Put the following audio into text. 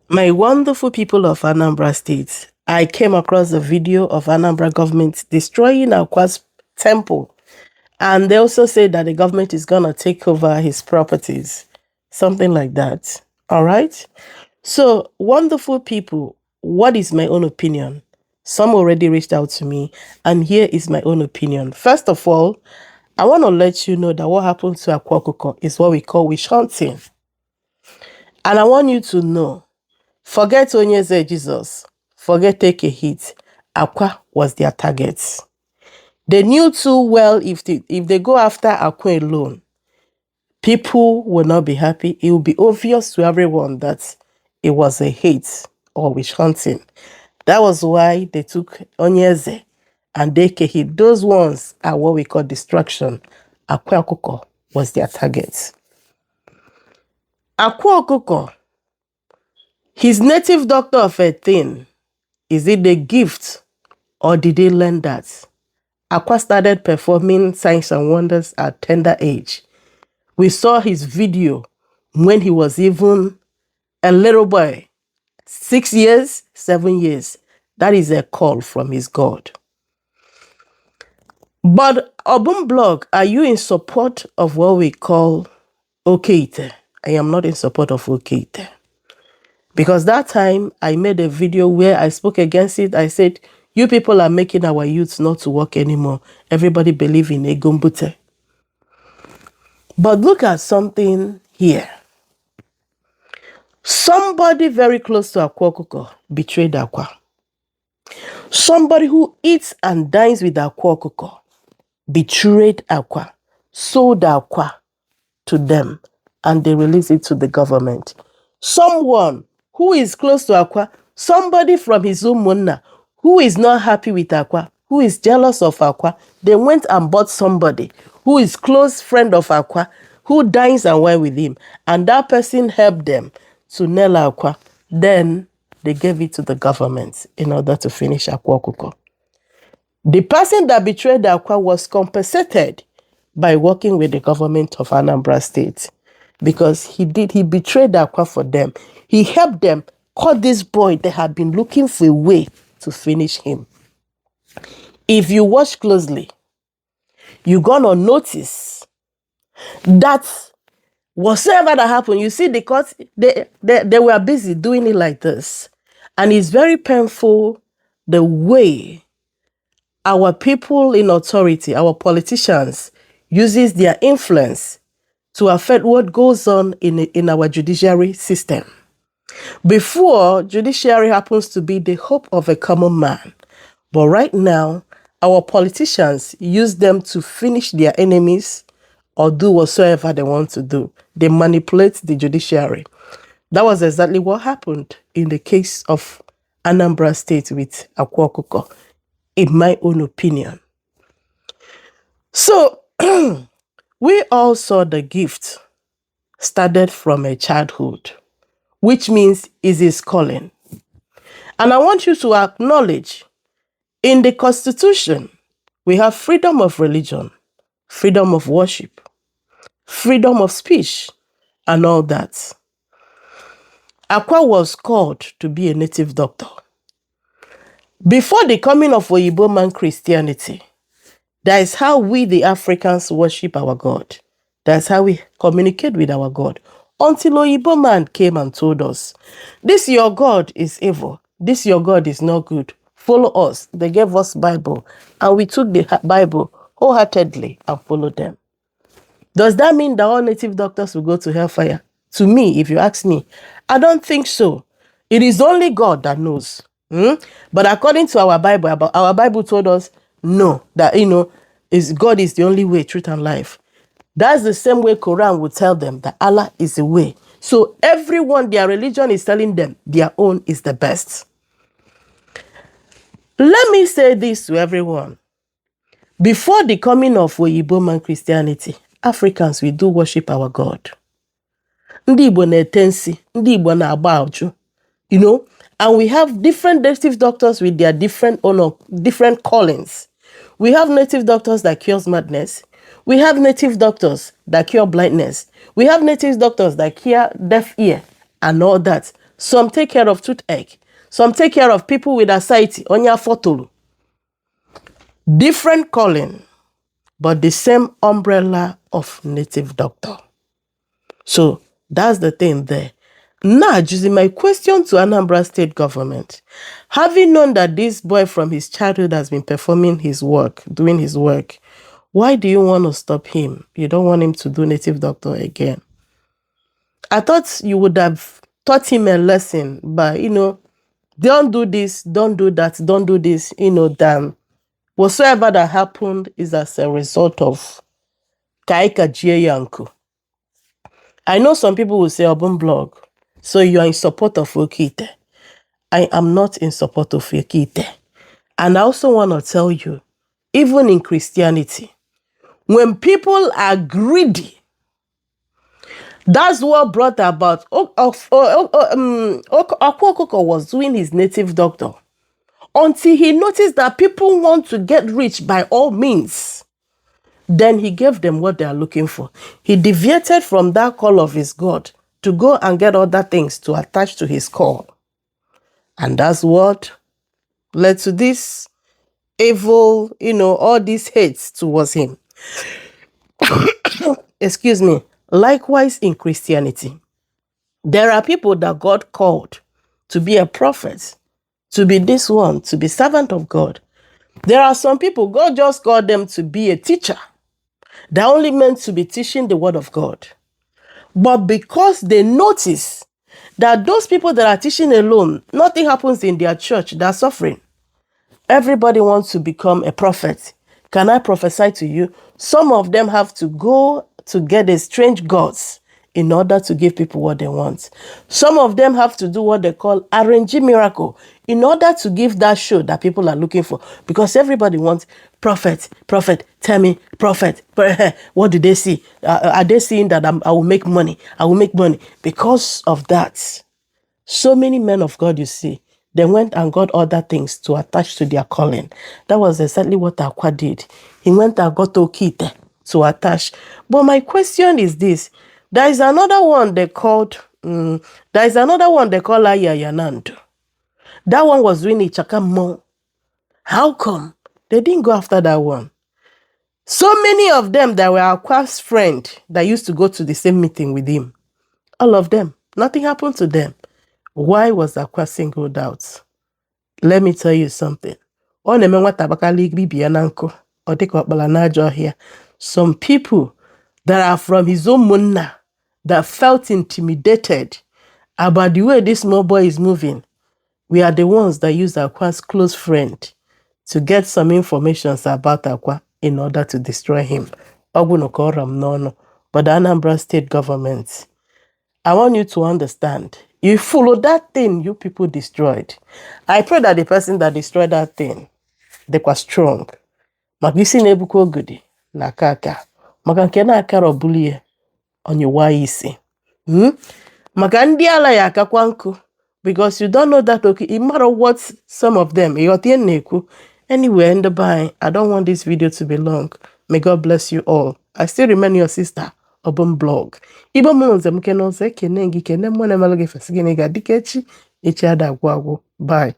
My wonderful people of Anambra State, I came across a video of Anambra government destroying Akwa's temple. And they also say that the government is going to take over his properties. Something like that. All right? So, wonderful people, what is my own opinion? Some already reached out to me, and here is my own opinion. First of all, I want to let you know that what happened to Akwa Okuku is what we call witch hunting. And I want you to know, forget Onyeze Jesus, forget take a hit. Akwa was their target. They knew too well if they go after Akwa alone, people will not be happy. It will be obvious to everyone that it was a hate or witch hunting. That was why they took Onyeze and Dekehit. Those ones are what we call distraction. Akwa Okuku was their target. Akwa Okuku, his native doctor of a thing, is it the gift or did they learn that? Akwa started performing signs and wonders at tender age. We saw his video when he was even a little boy, 6 years, 7 years. That is a call from his God. But Obun Blog, are you in support of what we call Okeite? I am not in support of Okeite. Because that time I made a video where I spoke against it. I said, you people are making our youth not to work anymore. Everybody believe in Egombute. But look at something here. Somebody very close to Akwa Okuku betrayed Akwa. Somebody who eats and dines with Akwa Okuku betrayed Akwa, sold Akwa to them, and they released it to the government. Someone who is close to Akwa, somebody from his own Mona, who is not happy with Akwa, who is jealous of Akwa, they went and bought somebody who is close friend of Akwa, who dines and wine with him, and that person helped them to nail Akwa. Then they gave it to the government in order to finish Akwa Okuku. The person that betrayed Akwa was compensated by working with the government of Anambra State because he betrayed Akwa for them. He helped them caught this boy. They had been looking for a way to finish him. If you watch closely, you're gonna notice that whatsoever that happened, you see, because they were busy doing it like this. And it's very painful the way our people in authority, our politicians, uses their influence to affect what goes on in our judiciary system. Before, judiciary happens to be the hope of a common man. But right now, our politicians use them to finish their enemies or do whatsoever they want to do. They manipulate the judiciary. That was exactly what happened in the case of Anambra State with Akwa Okuku, in my own opinion. So, we all saw the gift started from a childhood, which means is his calling. And I want you to acknowledge, in the Constitution, we have freedom of religion, freedom of worship, freedom of speech, and all that. Akwa was called to be a native doctor. Before the coming of Oyibo man Christianity, that is how we, the Africans, worship our God. That's how we communicate with our God. Until Oyibo man came and told us, this your God is evil. This your God is not good. Follow us. They gave us Bible. And we took the Bible wholeheartedly and followed them. Does that mean that all native doctors will go to hellfire? To me, if you ask me, I don't think so. It is only God that knows. But according to our Bible told us, no, that, is God is the only way, truth, and life. That's the same way Quran would tell them that Allah is the way. So everyone, their religion is telling them their own is the best. Let me say this to everyone. Before the coming of Oyibo man Christianity, Africans, we do worship our God. Ndị Igbo na-etensi, ndị Igbo na-agba uju, and we have different native doctors with their different callings. We have native doctors that cures madness. We have native doctors that cure blindness. We have native doctors that cure deaf ear and all that. Some take care of toothache. Some take care of people with anxiety. Onya fotolu. Different calling, but the same umbrella of native doctor. So that's the thing there. Now, using my question to Anambra State government, having known that this boy from his childhood has been performing his work, doing his work, why do you want to stop him? You don't want him to do native doctor again. I thought you would have taught him a lesson by, don't do this, don't do that, don't do this, damn. Whatsoever that happened is as a result of Kaika Jiyanku. I know some people will say Obun blog, so you are in support of Okite. I am not in support of Okite. And I also want to tell you, even in Christianity, when people are greedy, that's what brought about Akwa Okuku was doing his native doctor until he noticed that people want to get rich by all means. Then he gave them what they are looking for. He deviated from that call of his God to go and get other things to attach to his call. And that's what led to this evil, all these hates towards him. Excuse me. Likewise in Christianity, there are people that God called to be a prophet, to be this one, to be servant of God. There are some people, God just called them to be a teacher. They're only meant to be teaching the word of God. But because they notice that those people that are teaching alone, nothing happens in their church, they're suffering. Everybody wants to become a prophet. Can I prophesy to you? Some of them have to go to get a strange gods in order to give people what they want. Some of them have to do what they call arranging miracle in order to give that show that people are looking for. Because everybody wants prophet, tell me, prophet, what do they see? Are they seeing that I will make money? I will make money. Because of that, so many men of God, you see, they went and got other things to attach to their calling. That was exactly what Akwa did. He went and got Okite to attach. But my question is this. There is another one they called Ayayanando. That one was doing Ichakamo. How come they didn't go after that one? So many of them that were Akwa's friend that used to go to the same meeting with him. All of them. Nothing happened to them. Why was Akwa singled out? Let me tell you something. Some people that are from his own munna that felt intimidated about the way this small boy is moving, we are the ones that use Akwa's close friend to get some information about Akwa in order to destroy him. But the Anambra State government, I want you to understand, you follow that thing you people destroyed. I pray that the person that destroyed that thing, they were strong. Magisi nebuko gudi na kaka. Maganke na akara obulie onyewa isi. Maka ndi ala ya akakwa nku. Because you don't know that, okay, it matter what some of them, anyway, in the bye, I don't want this video to be long. May God bless you all. I still remain your sister, Obun Blog. Ibo monze mke nonse, kenengi, kenemone malage fesigene ga dikechi, echi ada agwago. Bye.